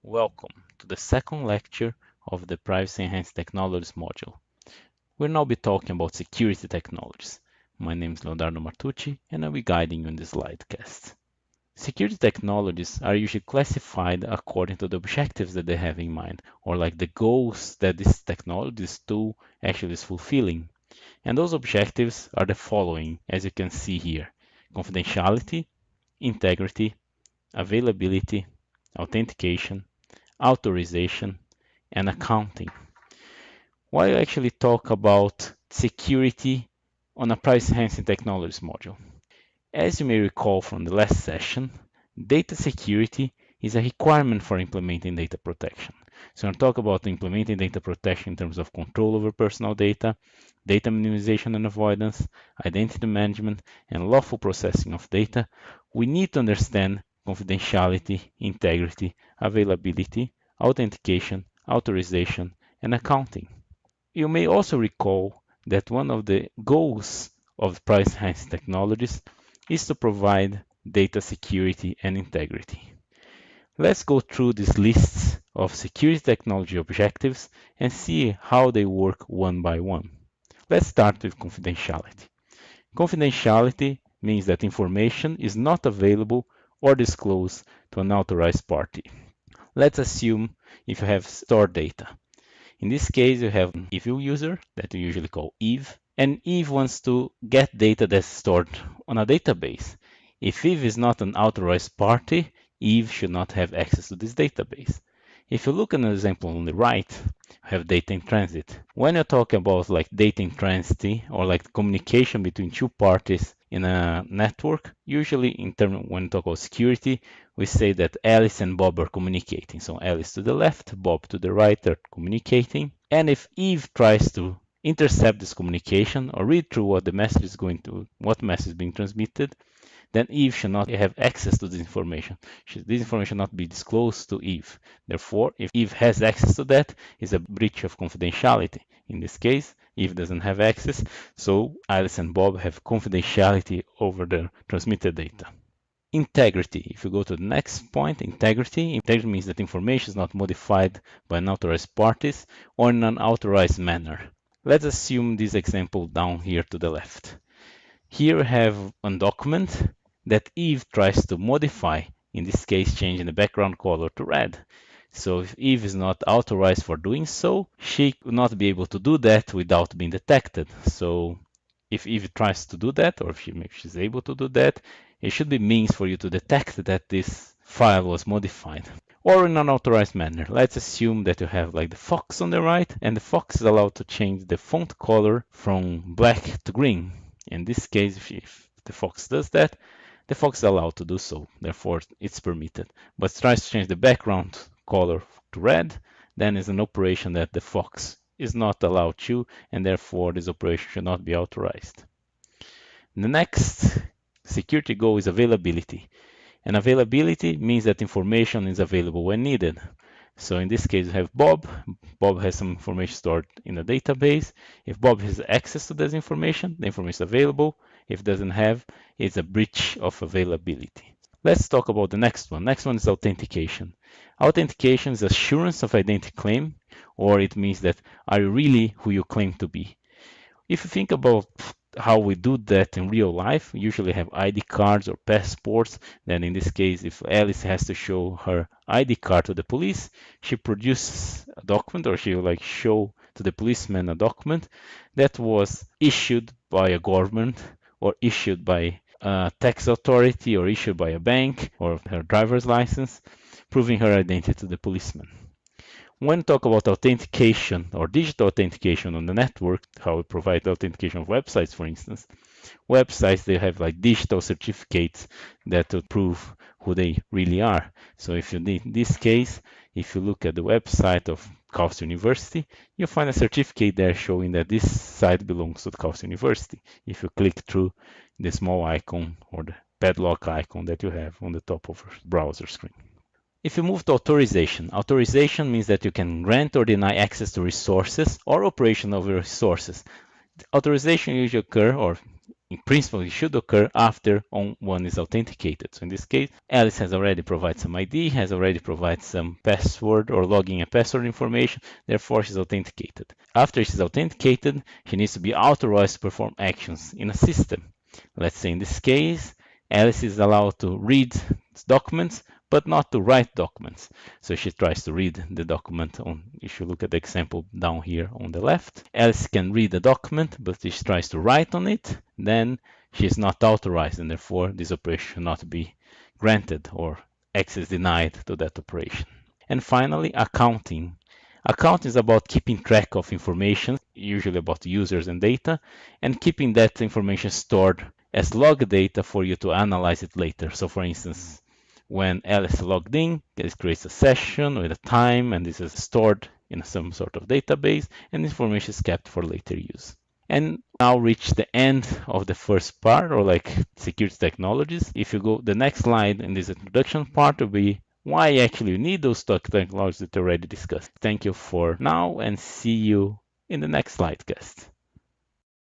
Welcome to the second lecture of the Privacy Enhanced Technologies module. We'll now be talking about security technologies. My name is Leonardo Martucci and I'll be guiding you in this slidecast. Security technologies are usually classified according to the objectives that they have in mind, or like the goals that this technology, this tool actually is fulfilling. And those objectives are the following, as you can see here: confidentiality, integrity, availability, authentication, authorization, and accounting. Why actually talk about security on a privacy enhancing technologies module? As you may recall from the last session, data security is a requirement for implementing data protection. So, we'll talk about implementing data protection in terms of control over personal data, data minimization and avoidance, identity management, and lawful processing of data. We need to understand confidentiality, integrity, availability, authentication, authorization, and accounting. You may also recall that one of the goals of privacy enhancing technologies is to provide data security and integrity. Let's go through these lists of security technology objectives and see how they work one by one. Let's start with confidentiality. Confidentiality means that information is not available or disclosed to an authorized party. Let's assume if you have stored data. In this case, you have an evil user that you usually call Eve, and Eve wants to get data that's stored on a database. If Eve is not an authorized party, Eve should not have access to this database. If you look at an example on the right, you have data in transit. When you talk about like data in transit or like communication between two parties in a network, usually when you talk about security, we say that Alice and Bob are communicating. So Alice to the left, Bob to the right, they're communicating. And if Eve tries to intercept this communication or read through what message is being transmitted, then Eve should not have access to this information. This information should not be disclosed to Eve. Therefore, if Eve has access to that, it's a breach of confidentiality. In this case, Eve doesn't have access, so Alice and Bob have confidentiality over the transmitted data. Integrity. If you go to the next point, integrity means that information is not modified by unauthorized parties or in an unauthorized manner. Let's assume this example down here to the left. Here we have a document that Eve tries to modify, in this case changing the background color to red. So if Eve is not authorized for doing so, she will not be able to do that without being detected. So if Eve tries to do that, or if she's able to do that, it should be means for you to detect that this file was modified. Or in an unauthorized manner. Let's assume that you have like the fox on the right, and the fox is allowed to change the font color from black to green. In this case, if the fox does that, the fox is allowed to do so. Therefore, it's permitted. But tries to change the background color to red, then is an operation that the fox is not allowed to, and therefore this operation should not be authorized. The next security goal is availability. And availability means that information is available when needed. So in this case, we have Bob. Bob has some information stored in a database. If Bob has access to this information, the information is available. If it doesn't have, it's a breach of availability. Let's talk about the next one. Next one is authentication. Authentication is assurance of identity claim, or it means that are you really who you claim to be? If you think about how we do that in real life, we usually have ID cards or passports. Then in this case, if Alice has to show her ID card to the police, she produces a document, or she will like show to the policeman a document that was issued by a government or issued by a tax authority or issued by a bank, or her driver's license, proving her identity to the policeman. When we talk about authentication or digital authentication on the network, how we provide authentication of websites, for instance, websites, they have like digital certificates that will prove who they really are. So if you need, in this case, if you look at the website of Karlsruhe University, you'll find a certificate there showing that this site belongs to Karlsruhe University. If you click through the small icon or the padlock icon that you have on the top of your browser screen. If you move to authorization, authorization means that you can grant or deny access to resources or operation of your resources. Authorization usually occur, or in principle, it should occur after one is authenticated. So in this case, Alice has already provided some ID, has already provided some password or login and password information, therefore she's authenticated. After she's authenticated, she needs to be authorized to perform actions in a system. Let's say in this case, Alice is allowed to read documents, but not to write documents. So she tries to read the document if you look at the example down here on the left. Alice can read the document, but if she tries to write on it, then she is not authorized, and therefore this operation should not be granted or access denied to that operation. And finally, accounting. Accounting is about keeping track of information, usually about users and data, and keeping that information stored as log data for you to analyze it later. So for instance, when Alice logged in, it creates a session with a time, and this is stored in some sort of database, and information is kept for later use. And now reach the end of the first part, or like security technologies. If you go the next slide in this introduction part will be why actually you need those technologies that I already discussed. Thank you for now and see you in the next slide cast.